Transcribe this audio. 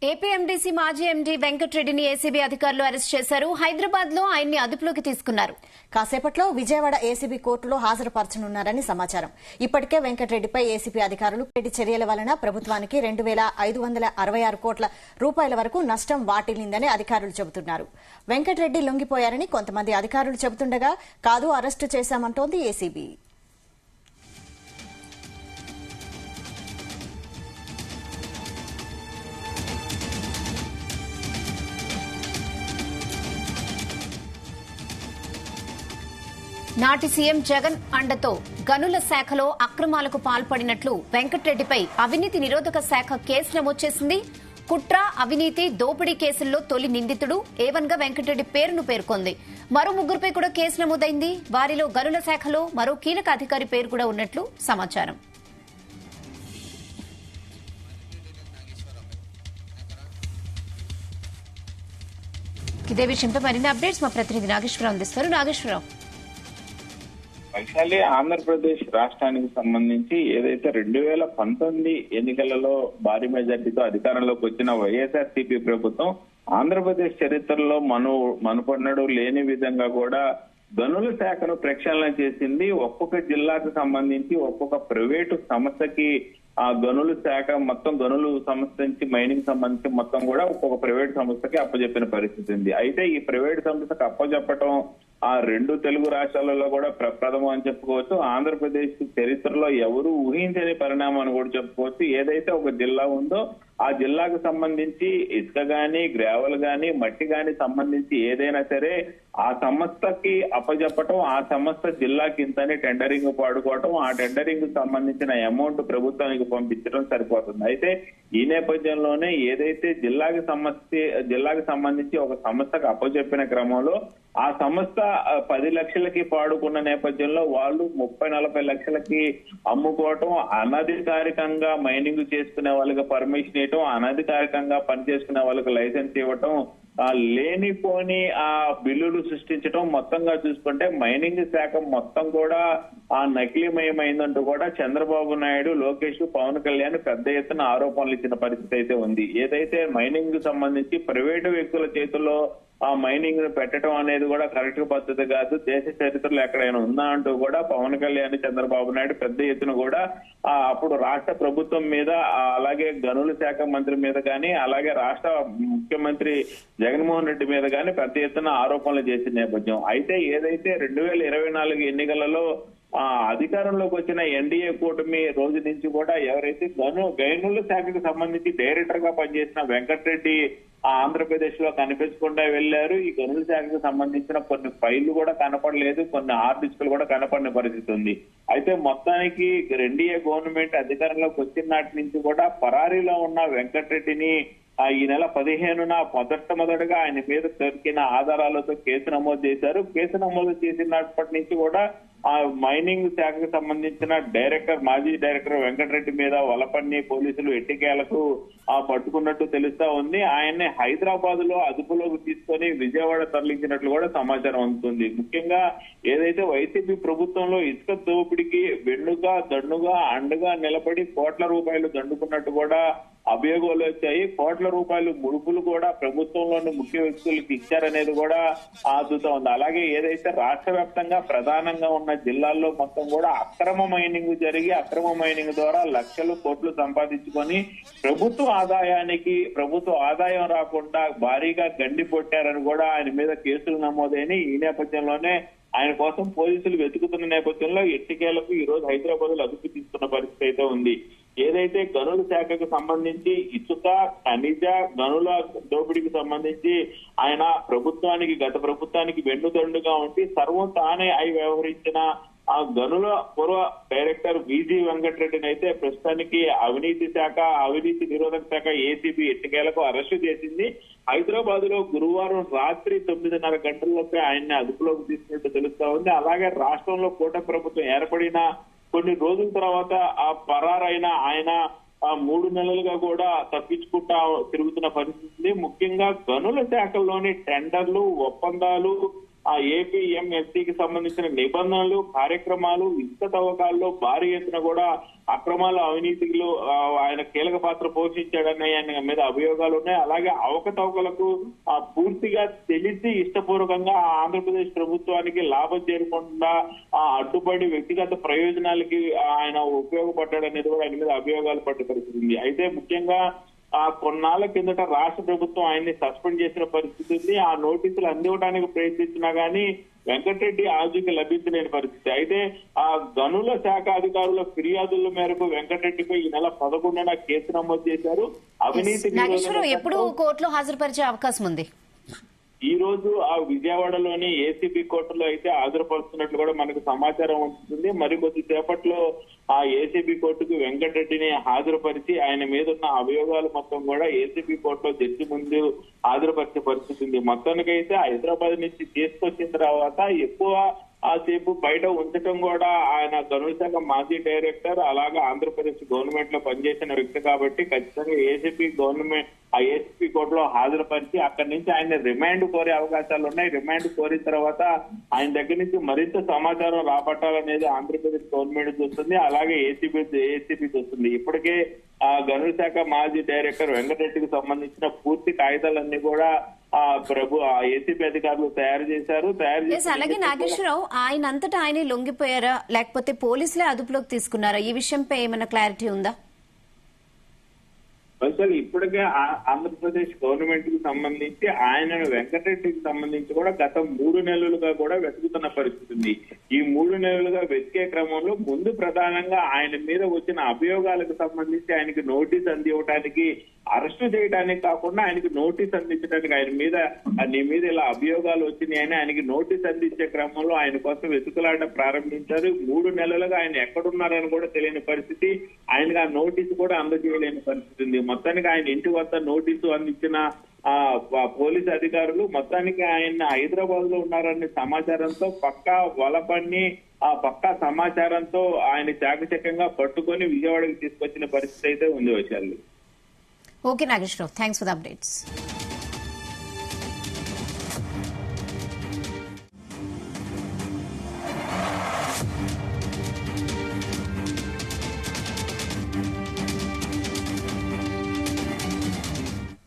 APMDC మాజీ MD వెంకటరెడ్డిని ACB అధికారులు arrest చేశారు. హైదరాబాద్ లో ఆయన్ని అదుపులోకి తీసుకున్నారు. కాసేపట్లో విజయవాడ ఏసీబీ కోర్టులో హాజరుపరచనున్నారని సమాచారం. ఇప్పటికే వెంకటరెడ్డిపై ఏసీబీ అధికారులు చర్యల వలన ప్రభుత్వానికి 2,566 కోట్ల రూపాయల వరకు నష్టం వాటిల్లిందని అధికారులు చెబుతున్నారు. వెంకటరెడ్డి లొంగిపోయారని కొంతమంది అధికారులు చెబుతుండగా కాదు అరెస్టు చేశామంటోంది ఏసీబీ. నాటి సీఎం జగన్ అండతో గనుల శాఖలో అక్రమాలకు పాల్పడినట్లు వెంకటరెడ్డిపై అవినీతి నిరోధక శాఖ కేసు నమోదు చేసింది. కుట్ర, అవినీతి, దోపిడీ కేసుల్లో తొలి నిందితుడు A1 గా వెంకటరెడ్డి పేరును పేర్కొంది. మరో ముగ్గురుపై కూడా కేసు నమోదైంది. వారిలో గనుల శాఖలో మరో కీలక అధికారి పేరు కూడా ఉన్నట్లు సమాచారం. ఇదే విషయంపై మరిన్ని అప్డేట్స్ మా ప్రతినిధి నాగేశ్వరరావు అందిస్తారు. నాగేశ్వరరావు, వైశాలి, ఆంధ్రప్రదేశ్ రాష్ట్రానికి సంబంధించి ఏదైతే 2019 ఎన్నికలలో భారీ మెజార్టీతో అధికారంలోకి వచ్చిన వైఎస్ఆర్సీపీ ప్రభుత్వం ఆంధ్రప్రదేశ్ చరిత్రలో మనుపడినడు లేని విధంగా కూడా గనుల శాఖను ప్రక్షాళన చేసింది. ఒక్కొక్క జిల్లాకు సంబంధించి ఒక్కొక్క ప్రైవేటు సంస్థకి ఆ గనుల శాఖ మొత్తం గనులు సంస్థ నుంచి మైనింగ్ సంబంధించి మొత్తం కూడా ఒక్కొక్క ప్రైవేట్ సంస్థకి అప్పచెప్పిన పరిస్థితి ఉంది. అయితే ఈ ప్రైవేట్ సంస్థకు అప్పచెప్పటం ఆ రెండు తెలుగు రాష్ట్రాలలో కూడా ప్రప్రథమం అని చెప్పుకోవచ్చు. ఆంధ్రప్రదేశ్ చరిత్రలో ఎవరు ఊహించని పరిణామం అని కూడా చెప్పుకోవచ్చు. ఏదైతే ఒక జిల్లా ఉందో ఆ జిల్లాకు సంబంధించి ఇసుక గాని, గ్రావెల్ గాని, మట్టి గాని సంబంధించి ఏదైనా సరే ఆ సంస్థకి అప్పచెప్పటం, ఆ సంస్థ జిల్లాకి ఇంతని టెండరింగ్ పాడుకోవటం, ఆ టెండరింగ్ సంబంధించిన అమౌంట్ ప్రభుత్వానికి పంపించడం సరిపోతుంది. అయితే ఈ నేపథ్యంలోనే ఏదైతే జిల్లాకి సంబంధించి ఒక సంస్థకు అప్పచెప్పిన క్రమంలో ఆ సంస్థ 10 లక్షలకి పాడుకున్న నేపథ్యంలో వాళ్ళు 30-40 లక్షలకి అమ్ముకోవటం, అనధికారికంగా మైనింగ్ చేసుకునే వాళ్ళకి పర్మిషన్ ఇవ్వటం, అనధికారికంగా పనిచేసుకునే వాళ్ళకి లైసెన్స్ ఇవ్వటం, లేనిపోని ఆ బిల్లులు సృష్టించడం, మొత్తంగా చూసుకుంటే మైనింగ్ శాఖ మొత్తం కూడా ఆ నకిలీమయమైందంటూ కూడా చంద్రబాబు నాయుడు, లోకేష్, పవన్ కళ్యాణ్ పెద్ద ఎత్తున ఆరోపణలు ఇచ్చిన పరిస్థితి అయితే ఉంది. ఏదైతే మైనింగ్ సంబంధించి ప్రైవేటు వ్యక్తుల చేతుల్లో ఆ మైనింగ్ ను పెట్టడం అనేది కూడా కరెక్ట్ పద్ధతి కాదు, దేశ చరిత్రలో ఎక్కడైనా ఉందా అంటూ కూడా పవన్ కళ్యాణ్, చంద్రబాబు నాయుడు పెద్ద ఎత్తున కూడా అప్పుడు రాష్ట్ర ప్రభుత్వం మీద, అలాగే గనుల శాఖ మంత్రి మీద కానీ, అలాగే రాష్ట్ర ముఖ్యమంత్రి జగన్మోహన్ రెడ్డి మీద కానీ పెద్ద ఎత్తున ఆరోపణలు చేసిన నేపథ్యం. అయితే ఏదైతే 2024 ఎన్నికలలో అధికారంలోకి వచ్చిన ఎన్డీఏ కూటమి రోజు నుంచి కూడా ఎవరైతే గనుల శాఖకు సంబంధించి డైరెక్టర్ గా పనిచేసిన వెంకటరెడ్డి ఆంధ్రప్రదేశ్ లో కనిపించకుండా వెళ్లారు. ఈ గనుల శాఖకు సంబంధించిన కొన్ని ఫైళ్లు కూడా కనపడలేదు, కొన్ని హార్డ్ డిస్కులు కూడా కనపడిన పరిస్థితి ఉంది. అయితే మొత్తానికి ఎన్డీఏ గవర్నమెంట్ అధికారంలోకి వచ్చిన నాటి నుంచి కూడా పరారీలో ఉన్న వెంకటరెడ్డిని ఈ నెల 15న మొదటగా ఆయన మీద దొరికిన ఆధారాలతో కేసు నమోదు చేశారు. కేసు నమోదు చేసినప్పటి నుంచి కూడా ఆ మైనింగ్ శాఖకు సంబంధించిన మాజీ డైరెక్టర్ వెంకటరెడ్డి మీద వలపన్ని పోలీసులు ఎట్టికేలకు పట్టుకున్నట్టు తెలుస్తా ఉంది. ఆయన్ని హైదరాబాద్ లో అదుపులోకి తీసుకొని విజయవాడ తరలించినట్లు కూడా సమాచారం అందుతుంది. ముఖ్యంగా ఏదైతే వైసీపీ ప్రభుత్వంలో ఇసుక దోపిడికి వెన్నుగా, దన్నుగా, అండగా నిలబడి కోట్ల రూపాయలు దండుకున్నట్టు కూడా అభియోగాలు వచ్చాయి. కోట్ల రూపాయలు ముడుపులు కూడా ప్రభుత్వంలోని ముఖ్య వ్యక్తులకు ఇచ్చారనేది కూడా ఆదుతా ఉంది. అలాగే ఏదైతే రాష్ట్ర వ్యాప్తంగా ప్రధానంగా ఉన్న జిల్లాల్లో మొత్తం కూడా అక్రమ మైనింగ్ జరిగి, అక్రమ మైనింగ్ ద్వారా లక్షలు కోట్లు సంపాదించుకొని ప్రభుత్వ ఆదాయం రాకుండా భారీగా గండి పొట్టారని కూడా ఆయన మీద కేసులు నమోదైన ఈ నేపథ్యంలోనే ఆయన కోసం పోలీసులు వెతుకుతున్న నేపథ్యంలో ఎట్టికేలకు ఈ రోజు హైదరాబాద్ లో అదుపు తీసుకున్న పరిస్థితి అయితే ఉంది. ఏదైతే గనుల శాఖకు సంబంధించి ఇసుక, ఖనిజ, గనుల దోపిడీకి సంబంధించి ఆయన గత ప్రభుత్వానికి వెన్నుదండుగా ఉండి సర్వం తానే అయి వ్యవహరించిన ఆ గనుల పూర్వ డైరెక్టర్ విజి వెంకటరెడ్డిని అయితే ప్రస్తుతానికి అవినీతి నిరోధక శాఖ ఏసీబీ ఎట్టికేలకు అరెస్టు చేసింది. హైదరాబాద్ లో గురువారం రాత్రి 9:30 గంటలలోపే ఆయన్ని అదుపులోకి తీసుకున్నట్టు తెలుస్తా ఉంది. అలాగే రాష్ట్రంలో కూటమి ప్రభుత్వం ఏర్పడిన కొన్ని రోజుల తర్వాత ఆ పరారైన ఆయన 3 నెలలుగా కూడా తప్పించుకుంటా తిరుగుతున్న పరిస్థితి. ముఖ్యంగా గనుల శాఖల్లోని టెండర్లు, ఒప్పందాలు, ఆ ఏపీఎంఎస్సీకి సంబంధించిన నిబంధనలు, కార్యక్రమాలు, ఇసుక తవ్వకాల్లో భారీ ఎత్తున కూడా అక్రమాల అవినీతిలో ఆయన కీలక పాత్ర పోషించాడని ఆయన మీద అభియోగాలు ఉన్నాయి. అలాగే అవకతవకలకు పూర్తిగా తెలిసి ఇష్టపూర్వకంగా ఆంధ్రప్రదేశ్ ప్రభుత్వానికి లాభం చేరకుండా అడ్డుపడి వ్యక్తిగత ప్రయోజనాలకి ఆయన ఉపయోగపడ్డాడనేది కూడా ఆయన మీద అభియోగాలు పడ్డ పరిస్థితి ఉంది. అయితే ముఖ్యంగా కొన్నాళ్ల కిందట రాష్ట్ర ప్రభుత్వం ఆయన్ని సస్పెండ్ చేసిన పరిస్థితి ఉంది. ఆ నోటీసులు అందివ్వడానికి ప్రయత్నించినా గానీ వెంకటరెడ్డి ఆజుకి లభించలేని పరిస్థితి. అయితే ఆ గనుల శాఖ అధికారుల ఫిర్యాదుల మేరకు వెంకటరెడ్డిపై ఈ నెల 11న కేసు నమోదు చేశారు. అవినీతి ఎప్పుడు కోర్టులో హాజరుపరిచే అవకాశం ఉంది? ఈ రోజు ఆ విజయవాడలోని ఏసీబీ కోర్టులో అయితే హాజరుపరుస్తున్నట్లు కూడా మనకు సమాచారం ఉంటుంది. మరికొద్ది సేపట్లో ఆ ఏసీబీ కోర్టుకు వెంకటరెడ్డిని హాజరుపరిచి ఆయన మీద ఉన్న అభియోగాలు మొత్తం కూడా ఏసీబీ కోర్టులో జడ్జి ముందు హాజరుపరిచే పరిస్థితి ఉంది. మొత్తానికైతే హైదరాబాద్ నుంచి తీసుకొచ్చిన తర్వాత ఎక్కువ సేపు బయట ఉంచడం కూడా ఆయన గనుల శాఖ మాజీ డైరెక్టర్, అలాగే ఆంధ్రప్రదేశ్ గవర్నమెంట్ లో పనిచేసిన వ్యక్తి కాబట్టి ఖచ్చితంగా ఏసీపీ కోర్టులో హాజరుపరిచి అక్కడి నుంచి ఆయన రిమాండ్ కోరే అవకాశాలు ఉన్నాయి. రిమాండ్ కోరిన తర్వాత ఆయన దగ్గర నుంచి మరింత సమాచారం రాబట్టాలనేది ఆంధ్రప్రదేశ్ గవర్నమెంట్ చూస్తుంది, అలాగే ఏసీపీ చూస్తుంది. ఇప్పటికే గనుల శాఖ మాజీ డైరెక్టర్ వెంకటరెడ్డికి సంబంధించిన పూర్తి కాగితాలన్నీ కూడా ఏసీపీ అధికారులు తయారు చేశారు. అలాగే నాగేశ్వరరావు ఆయన అంతటా ఆయన లొంగిపోయారా లేకపోతే పోలీసులే అదుపులోకి తీసుకున్నారా? ఈ విషయంపై ఏమైనా క్లారిటీ ఉందా? అసలు ఇప్పటికే ఆంధ్రప్రదేశ్ గవర్నమెంట్ కి సంబంధించి ఆయనను వెంకటరెడ్డికి సంబంధించి కూడా గత 3 నెలలుగా కూడా వెతుకుతున్న పరిస్థితి ఉంది. ఈ 3 నెలలుగా వెతికే క్రమంలో ముందు ప్రధానంగా ఆయన మీద వచ్చిన అభియోగాలకు సంబంధించి ఆయనకి నోటీస్ అందివ్వడానికి, అరెస్టు చేయడానికి కాకుండా ఆయనకి నోటీస్ అందించడానికి, నీ మీద ఇలా అభియోగాలు వచ్చినాయని ఆయనకి నోటీస్ అందించే క్రమంలో ఆయన కోసం వెతుకులాడడం ప్రారంభించారు. 3 నెలలుగా ఆయన ఎక్కడున్నారని కూడా తెలియని పరిస్థితి, ఆయనకు ఆ నోటీసు కూడా అందజేయలేని పరిస్థితి ఉంది. మొత్తానికి ఆయన ఇంటి వద్ద నోటీసు అందించిన పోలీసు అధికారులు మొత్తానికి ఆయన హైదరాబాద్ లో ఉన్నారనే సమాచారంతో పక్కా వలపన్ని పక్కా సమాచారంతో ఆయన చాకచక్యంగా పట్టుకొని విజయవాడకి తీసుకొచ్చిన పరిస్థితి అయితే ఉంది Vaishali. Okay Nageswara Rao, thanks for the updates.